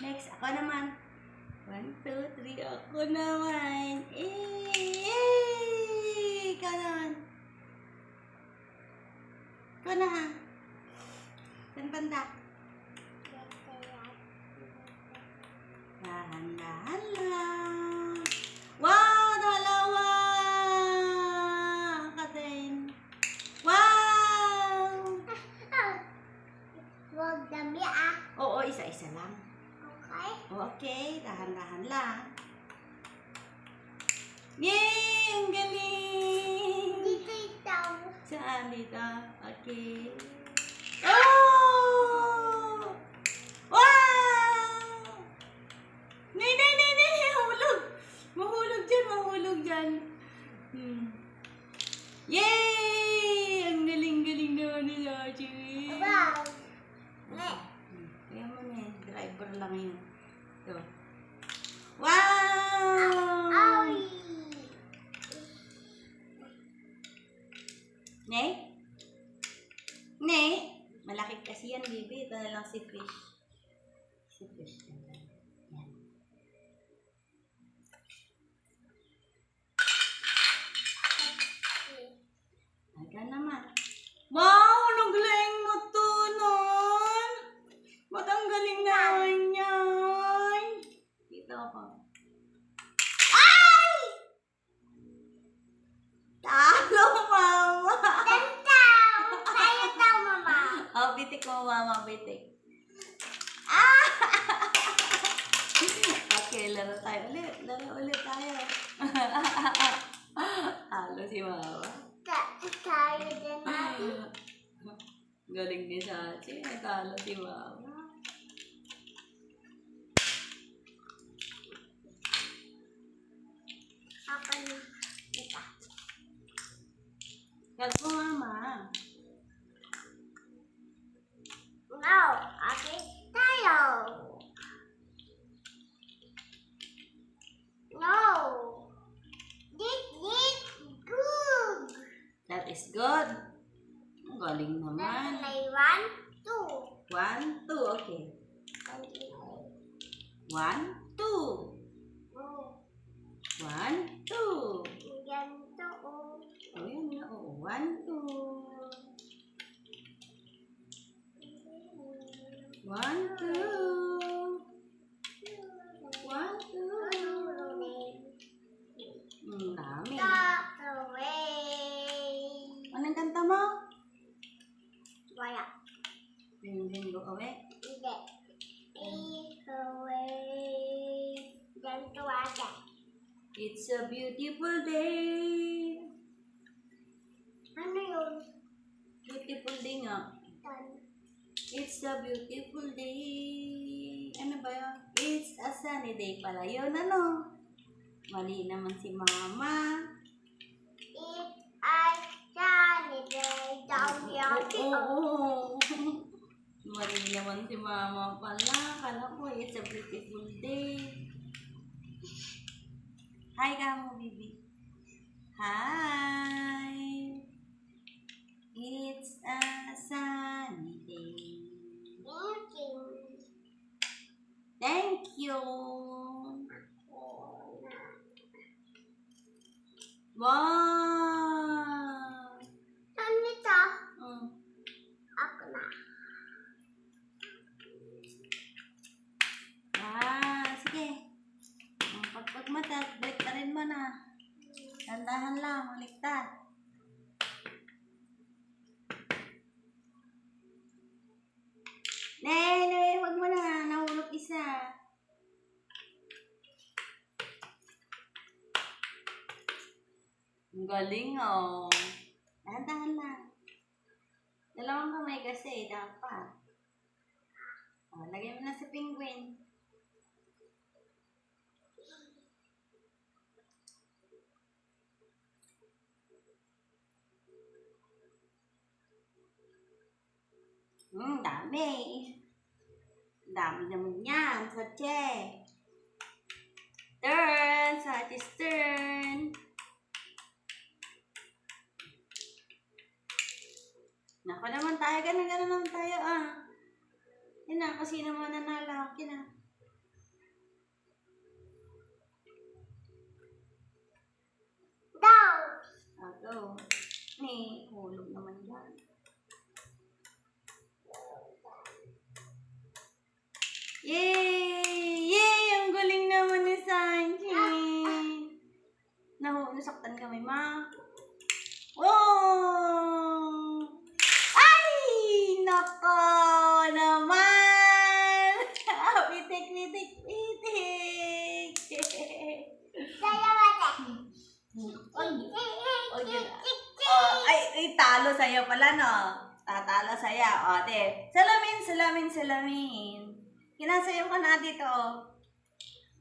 Next, ako naman. 1, 2, 3, ako naman. Ikaw naman. Ikaw na ha. Saan banda? Dahan-dahan lang. Wow! Dalawa! Ka din. Wow! Huwag dami ah. Oo, isa-isa lang. Okay? Okay, dahan-dahan lang. Yay! Ang galing! Dito itaw. Saan dito? Okay. Oh! Wow! Nay! Mahulog! Mahulog dyan, mahulog dyan. Yay! Ang galing-galing naman ni Sachi. Wow. Kaya mo na eh. Driver lang yun. Ito. Wow! Ay! Nay? Nay? Malaki kasi yan, baby. Ito na lang si Fish. Si Fish. Yan. Aga naman. Wow! Ang galing mo to, nun! Ba't ang galing naman yan? Dito ako. Ay! Talo, mama! Tantaw! Sa'yo daw, mama. Oh, bitik mo, mama, bitik. Ah! Okay, laro tayo ulit. Laro ulit tayo. Talo si mama. Tayo din natin. Galing ni Sachi. Natalo si mama. Ako na. Ito. Galing mo, mama. No. Okay. Tayo. No. This good. That is good. Ang galing naman. May 1, 2. 1, 2. Okay. 1, 2. 1, 2. Ganito, oh. Oh, yun na. Oo. 1, 2. 1, 2. 1, 2. Dami. Stop away. Anong kanta mo? Wala. Then go away. Hindi. Take away. Ganito ate. It's a beautiful day. Ano yun? Beautiful day nga. It's a beautiful day. Ano ba yun? It's a sunny day pala yun. Ano? Mali naman si mama. It's a sunny day down here. Oo. Mali naman si mama pala. Kala ko, it's a beautiful day. Hi ka mo, baby. Hi. It's a sunny day. Thank you. Wow. Saan ito? Mm. Ako na. Sige. Pag mata, balik ka rin mo na. Tandahan lang, baliktad. Nay, wag mo na. Nahulog isa. Ang galing, oh. Dahan-dahan lang. Dalawang kamay kasi, dapat. Oh, lagay mo na sa penguin. Dami. Dami naman yan. Sache. Turn. Sache's turn. Nako naman tayo. Gano'n naman tayo, ah. Yan na. Kasi naman nanalo. Akin na. Go. May hulog naman yan. Yay! Yay! Ang galing naman ni Sanji. Nasaktan kami, ma. Oh! Ay! Nako naman! Pitik, pitik, pitik! Saya mati. Ay, talo sa'yo pala, no? Tatalo sa'yo. O, te. Salamin, salamin, salamin. Kinasayaw ka na dito.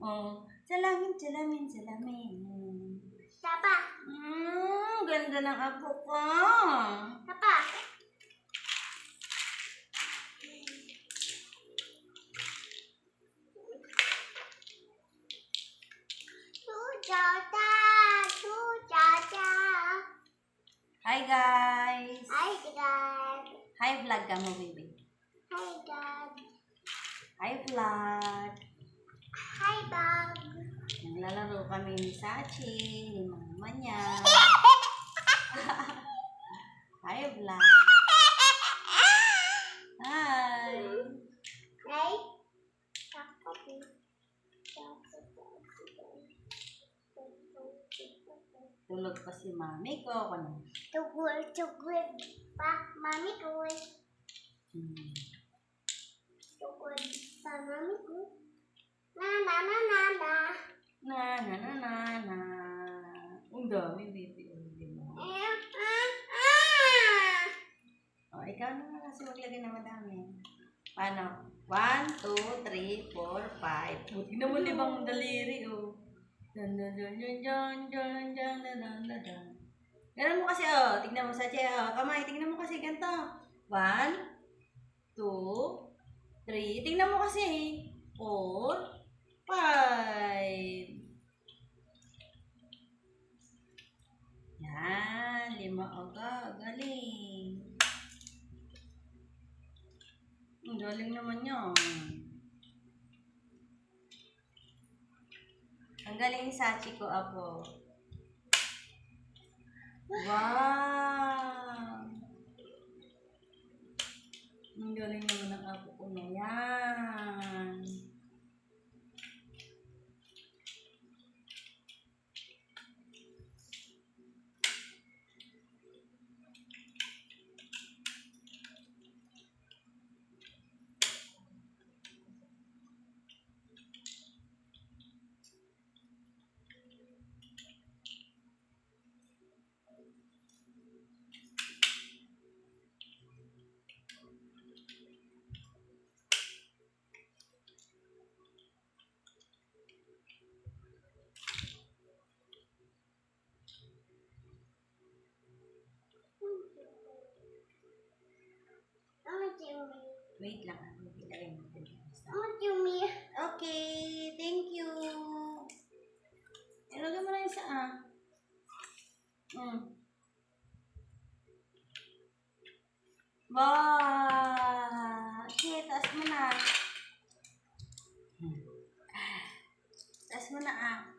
Oh. Salamin, salamin, salamin. Papa. Ganda ng apo ko. Papa. Sujata. Sujata. Hi, guys. Hi, God. Hi, vlog ka mo, baby. Hi, God. Hi, vlog. Hi, Bang. Naglalaro kami ni Sachi, ni mama niya. Hi, vlog. Hi. Hey. Tulog pa si mami ko. Ano? Tugul, tugul. Pa, mami ko. Tugul. Pa, mami ko. Na, na, na, na, na. Na, na, na, na, na. Ang dami, baby. O, ikaw na kasi maglagay na madami. Paano? 1, 2, 3, 4, 5. Buti naman libang daliri, oh. Dun, dun, dun, dun, dun, dun, dun, dun, dun, dun, dun. Ganun mo kasi, oh. Tignan mo sa chair, oh. Kamay, tignan mo kasi ganito. 1, 2, 3. Tignan mo kasi. 4, 5. Yan. 5 agad. Galing. Ang galing naman yun. Ang galing ni Sachi ko ako. Wow! Ang galing naman ng apo ko na yan. Wait lang. Ilagay natin. Okay. Thank you. Ilagay mo na isa, ah. Wow! Okay, taas mo na. Taas mo na, ah.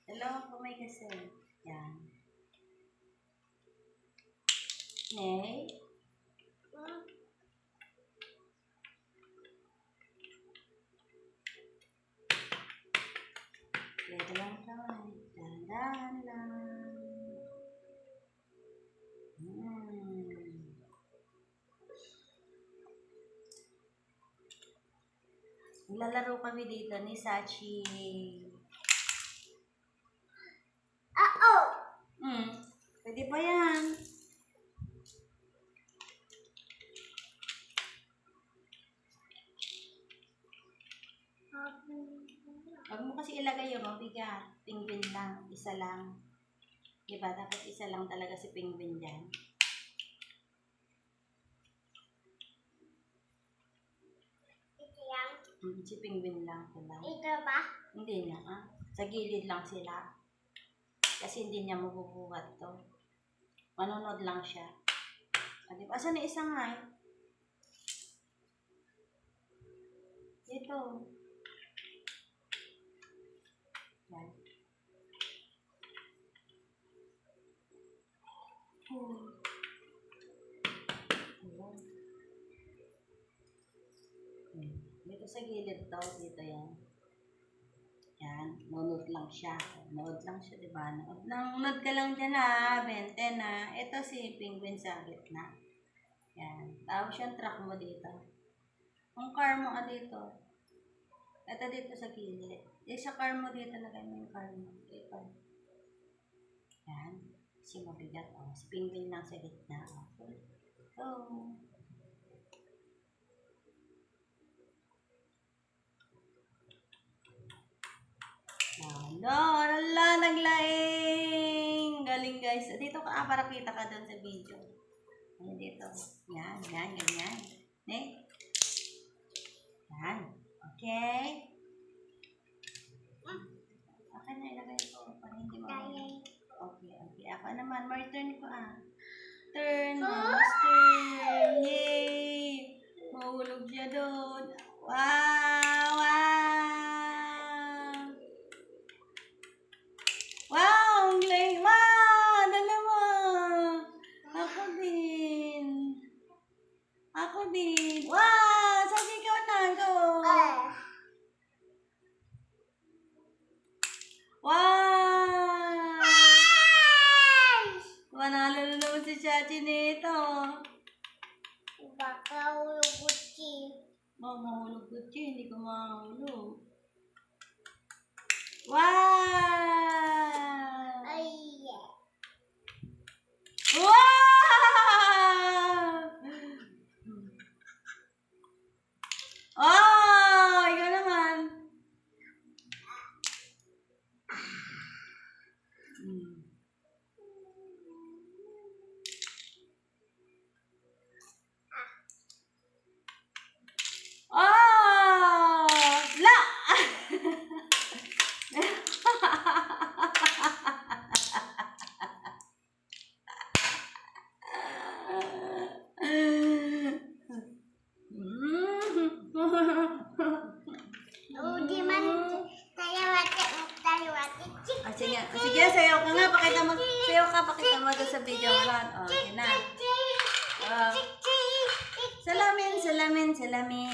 Dalawang kamay kasi. Yan. Okay. Pwede lang kamay. Dahan-dahan lang. Lalaro kami dito ni Sachi. Pwede pa yan. Huwag mo kasi ilagay yung mabigat. Penguin lang. Isa lang. Diba? Dapat isa lang talaga si penguin dyan. Si penguin lang pala. Ito ba? Hindi na, ah. Sa gilid lang sila. Kasi hindi niya mabubuhat to. Manonood lang siya. Diba? Asan na isang nga eh? Ito. Yan. Ayan. Dito sa gilid to, dito yan. Yan, nunod lang siya. Nunod lang siya, di ba? Nunod ka lang dyan ha, bente na. Ito si penguin sa gitna. Yan, tapos yung truck mo dito. Ang car mo ka dito. Ito dito sa gilid. Sa car mo dito, lagay mo yung car mo. Ito. Yan. Si mabigat. O, si penguin lang sa gitna. So, naglaing! Galing guys. Dito ka, para kita ka doon sa video. Ayan dito. Yan, ganyan. Yan. Okay? Okay na, ilagay ko. Para hindi mo. Okay. Ako naman, more turn ko Turn, mouse turn. Yay! Mahulog siya doon. Wow! Wow! Ang galing! Dalawa! Ako din! Wow! Sabi ikaw na! Go! Wow! Manalo na naman si Chachi nito. Baka ulugutin. Mahulog ko siya. Hindi ko mahulog. Wow! Ay! Wow! Oh! Ikaw naman. Oh! La! Di man tayo Sige, sayaw ka nga. Pakita mo doon sa video mo. Yun na. Salamin.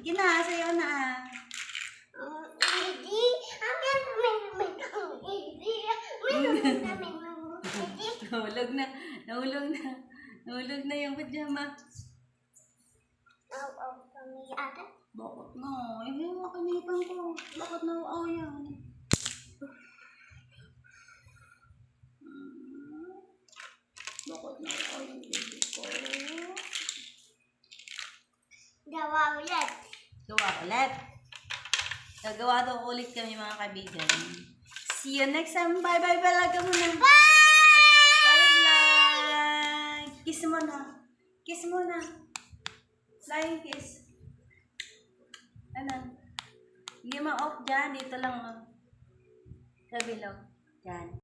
Gina, sayaw na. Nahulog na yung pajama. Bakit nga? Makinipan ko. Bakit nauaw yan? Bakit nauaw yung baby ko? Gawa ulit. Gawa ulit. Gagawa daw ulit kami mga kaibigan. See you next time. Bye-bye vlog ka muna. Bye vlog. Kiss mo na. Flying kiss. Ano? Hindi ma-off dyan. Dito lang. Sa bilog. Dyan.